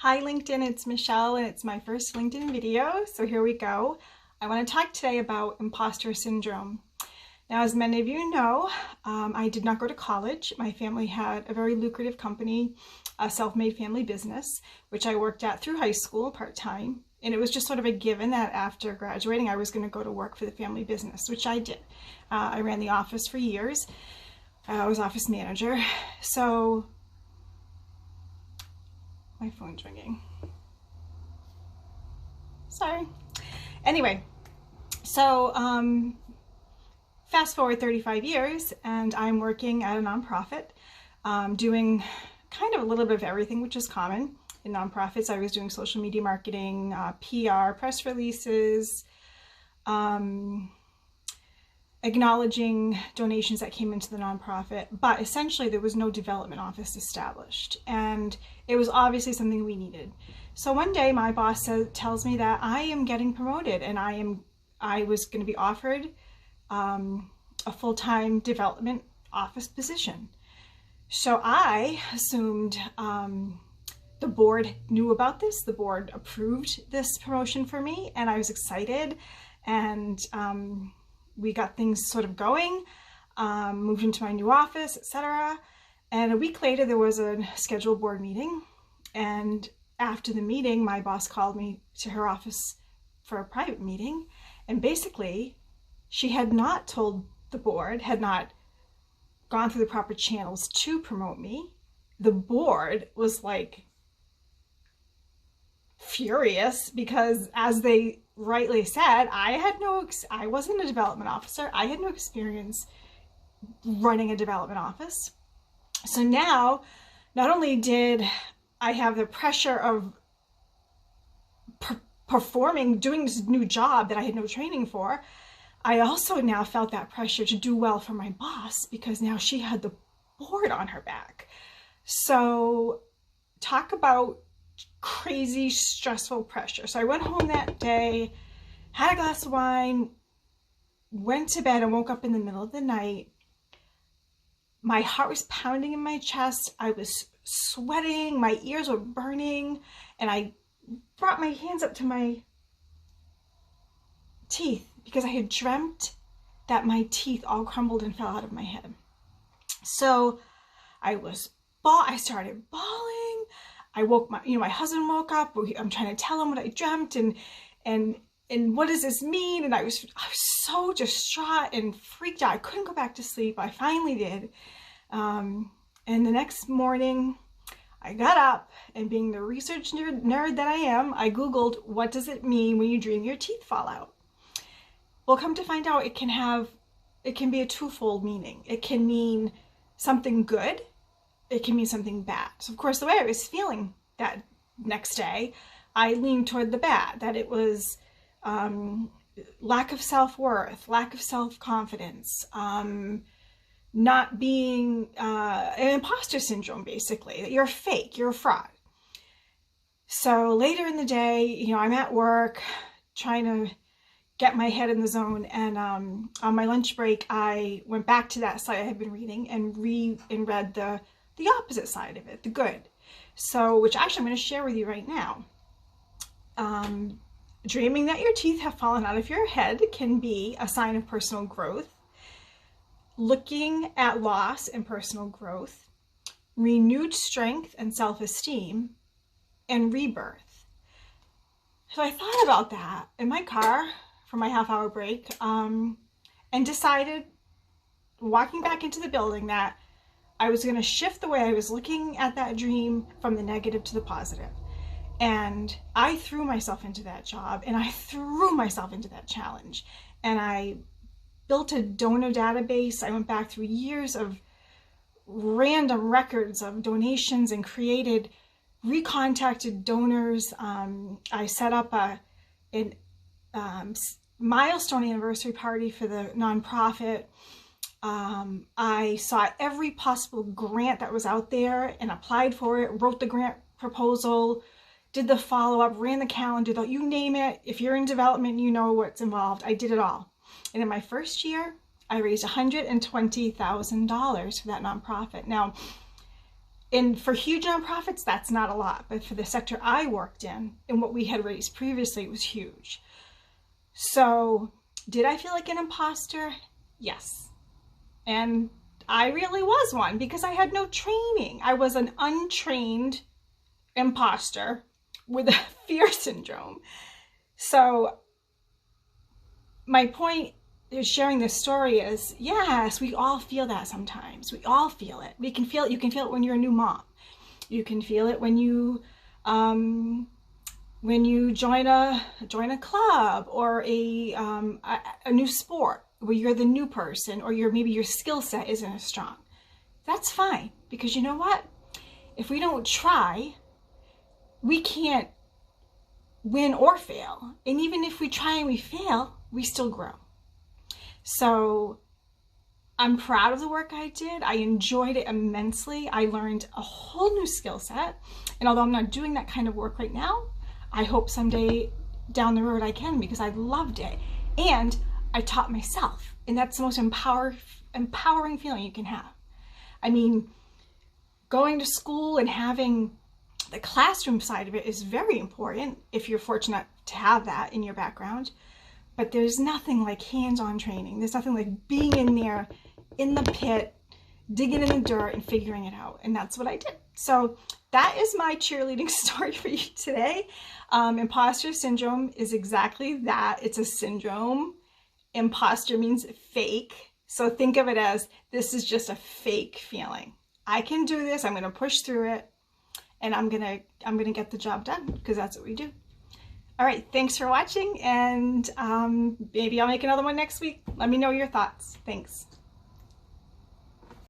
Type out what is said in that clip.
Hi LinkedIn, it's Michelle and it's my first LinkedIn video, so here we go. I want to talk today about imposter syndrome. Now, as many of you know, I did not go to college. My family had a very lucrative company, a self-made family business, which I worked at through high school part-time. And it was just sort of a given that after graduating, I was going to go to work for the family business, which I did. I ran the office for years. I was office manager. So my phone's ringing. Sorry. Anyway, so fast forward 35 years and I'm working at a nonprofit, doing kind of a little bit of everything, which is common in nonprofits. I was doing social media marketing, PR, press releases, acknowledging donations that came into the nonprofit, but essentially there was no development office established, and it was obviously something we needed. So one day my boss tells me that I am getting promoted and I was going to be offered a full-time development office position. So I assumed the board knew about this, the board approved this promotion for me, and I was excited, and we got things sort of going, moved into my new office, etc. And a week later, there was a scheduled board meeting. And after the meeting, my boss called me to her office for a private meeting. And basically, she had not told the board, had not gone through the proper channels to promote me. The board was like furious because, as they rightly said, I wasn't a development officer. I had no experience running a development office. So now, not only did I have the pressure of doing this new job that I had no training for, I also now felt that pressure to do well for my boss because now she had the board on her back. So talk about crazy, stressful pressure. So I went home that day, had a glass of wine, went to bed, and woke up in the middle of the night. My heart was pounding in my chest. I was sweating. My ears were burning. And I brought my hands up to my teeth because I had dreamt that my teeth all crumbled and fell out of my head. So I started bawling. I woke my husband woke up. I'm trying to tell him what I dreamt and what does this mean? And I was so distraught and freaked out. I couldn't go back to sleep. I finally did. And the next morning I got up, and being the research nerd that I am, I Googled, what does it mean when you dream your teeth fall out? Well, come to find out, it can be a twofold meaning. It can mean something good. It can mean something bad. So of course, the way I was feeling that next day, I leaned toward the bad, that it was lack of self-worth, lack of self-confidence, not being an imposter syndrome, basically, that you're fake, you're a fraud. So later in the day, I'm at work trying to get my head in the zone, and on my lunch break, I went back to that site I had been reading and read the opposite side of it, the good. So, which actually I'm going to share with you right now. Dreaming that your teeth have fallen out of your head can be a sign of personal growth. Looking at loss and personal growth, renewed strength and self-esteem, and rebirth. So I thought about that in my car for my half-hour break, and decided, walking back into the building, that I was going to shift the way I was looking at that dream from the negative to the positive. And I threw myself into that job, and I threw myself into that challenge. And I built a donor database. I went back through years of random records of donations and recontacted donors. I set up a milestone anniversary party for the nonprofit. I sought every possible grant that was out there and applied for it, wrote the grant proposal, did the follow-up, ran the calendar, you name it. If you're in development, you know what's involved. I did it all. And in my first year, I raised $120,000 for that nonprofit. Now, And for huge nonprofits, that's not a lot. But for the sector I worked in and what we had raised previously, it was huge. So did I feel like an imposter? Yes. And I really was one because I had no training. I was an untrained imposter with a fear syndrome. So my point is sharing this story is, yes, we all feel that sometimes. We all feel it. We can feel it. You can feel it when you're a new mom. You can feel it when you join a club or a new sport where you're the new person, or maybe your skill set isn't as strong. That's fine, because you know what? If we don't try, we can't win or fail. And even if we try and we fail, we still grow. So I'm proud of the work I did. I enjoyed it immensely. I learned a whole new skill set. And although I'm not doing that kind of work right now, I hope someday down the road I can, because I loved it. And I taught myself. And that's the most empowering feeling you can have. I mean, going to school and having the classroom side of it is very important if you're fortunate to have that in your background. But there's nothing like hands-on training. There's nothing like being in there, in the pit, digging in the dirt and figuring it out. And that's what I did. So that is my cheerleading story for you today. Imposter syndrome is exactly that. It's a syndrome. Imposter means fake. So think of it as, this is just a fake feeling. I can do this. I'm going to push through it. And I'm going to get the job done, because that's what we do. All right, thanks for watching, and maybe I'll make another one next week. Let me know your thoughts. Thanks.